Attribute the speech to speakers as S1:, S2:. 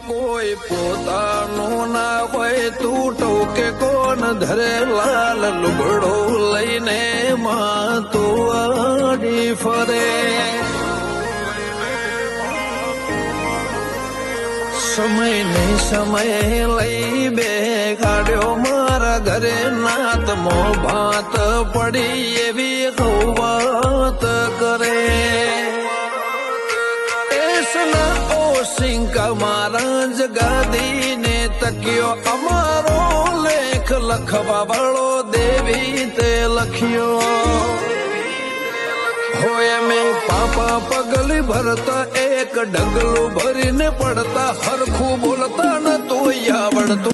S1: કોઈ પોતાનું ના હોય તું ટોકે કોણ ધરે લાલ લુગડો લઈને માં તું આડી ફરે સમય ને સમય લઈ બે કાઢ્યો મારા ઘરે નાત મો ભાત પડી એવી વાત કરે સિંકા મારા જગાદી ને તક્યો અમારો લેખ લખવા વાળો દેવી તે લખ્યો હોય મેં પાપા પગલી ભરતા એક ડગલું ભરીને પડતા હરખું બોલતા ન તો આવડતું